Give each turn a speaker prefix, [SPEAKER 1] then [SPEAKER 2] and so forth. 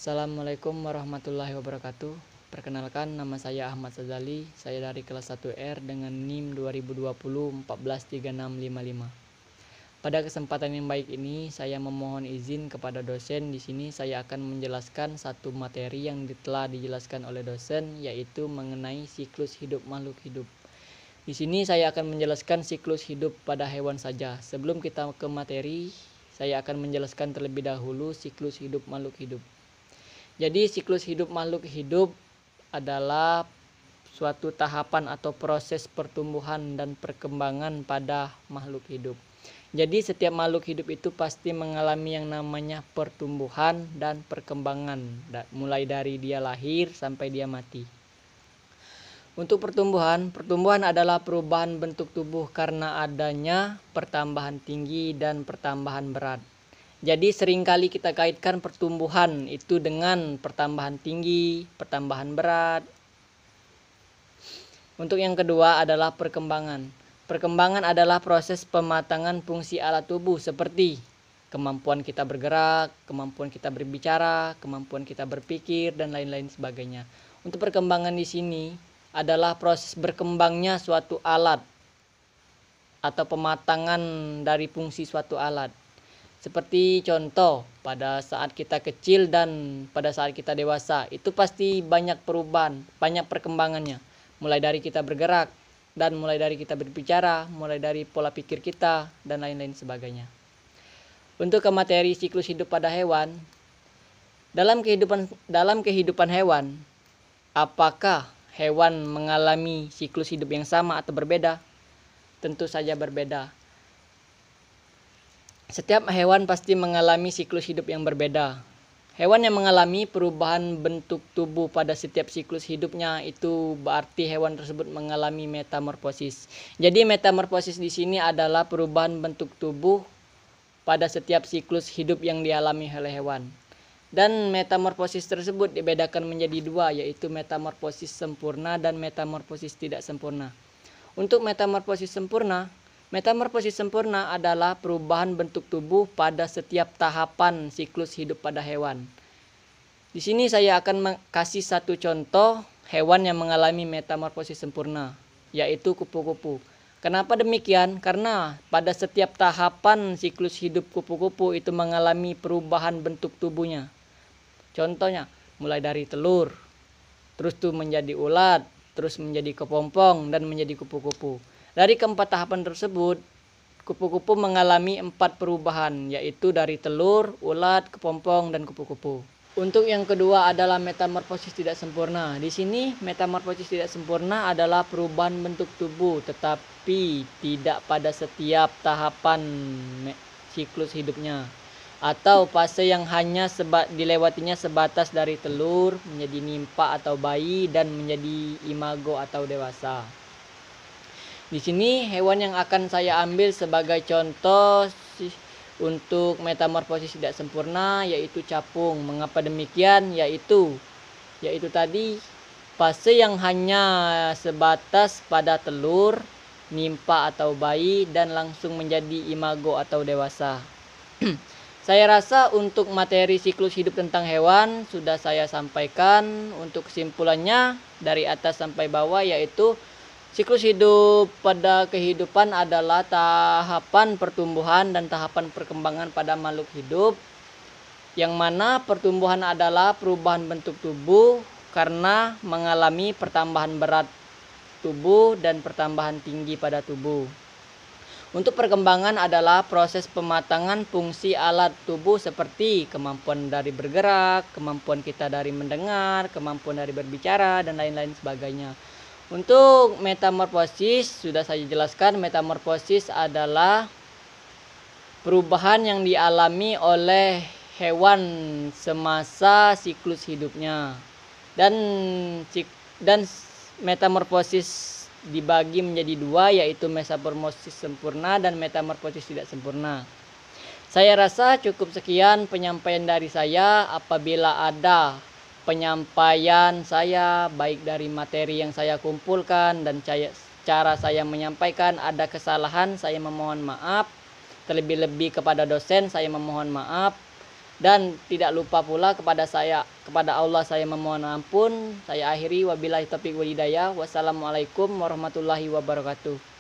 [SPEAKER 1] Assalamualaikum warahmatullahi wabarakatuh. Perkenalkan, nama saya Ahmad Sazali. Saya dari kelas 1R dengan NIM 2020 143655. Pada kesempatan yang baik ini, saya memohon izin kepada dosen. Di sini saya akan menjelaskan satu materi yang telah dijelaskan oleh dosen, yaitu mengenai siklus hidup makhluk hidup. Di sini saya akan menjelaskan siklus hidup pada hewan saja. Sebelum kita ke materi, saya akan menjelaskan terlebih dahulu siklus hidup makhluk hidup. Jadi siklus hidup makhluk hidup adalah suatu tahapan atau proses pertumbuhan dan perkembangan pada makhluk hidup. Jadi setiap makhluk hidup itu pasti mengalami yang namanya pertumbuhan dan perkembangan, mulai dari dia lahir sampai dia mati. Untuk pertumbuhan adalah perubahan bentuk tubuh karena adanya pertambahan tinggi dan pertambahan berat. Jadi seringkali kita kaitkan pertumbuhan itu dengan pertambahan tinggi, pertambahan berat. Untuk yang kedua adalah perkembangan. Perkembangan adalah proses pematangan fungsi alat tubuh seperti kemampuan kita bergerak, kemampuan kita berbicara, kemampuan kita berpikir, dan lain-lain sebagainya. Untuk perkembangan di sini adalah proses berkembangnya suatu alat atau pematangan dari fungsi suatu alat. Seperti contoh, pada saat kita kecil dan pada saat kita dewasa, itu pasti banyak perubahan, banyak perkembangannya. Mulai dari kita bergerak, dan mulai dari kita berbicara, mulai dari pola pikir kita, dan lain-lain sebagainya. Untuk ke materi siklus hidup pada hewan, dalam kehidupan hewan, apakah hewan mengalami siklus hidup yang sama atau berbeda? Tentu saja berbeda. Setiap hewan pasti mengalami siklus hidup yang berbeda. Hewan yang mengalami perubahan bentuk tubuh pada setiap siklus hidupnya itu berarti hewan tersebut mengalami metamorfosis. Jadi metamorfosis di sini adalah perubahan bentuk tubuh pada setiap siklus hidup yang dialami oleh hewan. Dan metamorfosis tersebut dibedakan menjadi dua, yaitu metamorfosis sempurna dan metamorfosis tidak sempurna. Untuk metamorfosis sempurna adalah perubahan bentuk tubuh pada setiap tahapan siklus hidup pada hewan. Di sini saya akan kasih satu contoh hewan yang mengalami metamorfosis sempurna, yaitu kupu-kupu. Kenapa demikian? Karena pada setiap tahapan siklus hidup kupu-kupu itu mengalami perubahan bentuk tubuhnya. Contohnya, mulai dari telur, terus tuh menjadi ulat, terus menjadi kepompong, dan menjadi kupu-kupu. Dari keempat tahapan tersebut, kupu-kupu mengalami 4 perubahan, yaitu dari telur, ulat, kepompong, dan kupu-kupu. Untuk yang kedua adalah metamorfosis tidak sempurna. Di sini metamorfosis tidak sempurna adalah perubahan bentuk tubuh, tetapi tidak pada setiap tahapan siklus hidupnya, atau fase yang hanya dilewatinya sebatas dari telur menjadi nimpa atau bayi dan menjadi imago atau dewasa. Di sini hewan yang akan saya ambil sebagai contoh untuk metamorfosis tidak sempurna yaitu capung. Mengapa demikian? Yaitu tadi fase yang hanya sebatas pada telur, nimpa atau bayi dan langsung menjadi imago atau dewasa. Saya rasa untuk materi siklus hidup tentang hewan sudah saya sampaikan. Untuk kesimpulannya dari atas sampai bawah yaitu siklus hidup pada kehidupan adalah tahapan pertumbuhan dan tahapan perkembangan pada makhluk hidup, yang mana pertumbuhan adalah perubahan bentuk tubuh karena mengalami pertambahan berat tubuh dan pertambahan tinggi pada tubuh. Untuk perkembangan adalah proses pematangan fungsi alat tubuh seperti kemampuan dari bergerak, kemampuan kita dari mendengar, kemampuan dari berbicara, dan lain-lain sebagainya. Untuk metamorfosis sudah saya jelaskan, metamorfosis adalah perubahan yang dialami oleh hewan semasa siklus hidupnya. Dan metamorfosis dibagi menjadi dua, yaitu metamorfosis sempurna dan metamorfosis tidak sempurna. Saya rasa cukup sekian penyampaian dari saya. Apabila ada penyampaian saya baik dari materi yang saya kumpulkan dan cara saya menyampaikan ada kesalahan, saya memohon maaf. Terlebih-lebih kepada dosen saya memohon maaf. Dan tidak lupa pula kepada Allah saya memohon ampun. Saya akhiri, wabillahi taufiq wal hidayah. Wassalamualaikum warahmatullahi wabarakatuh.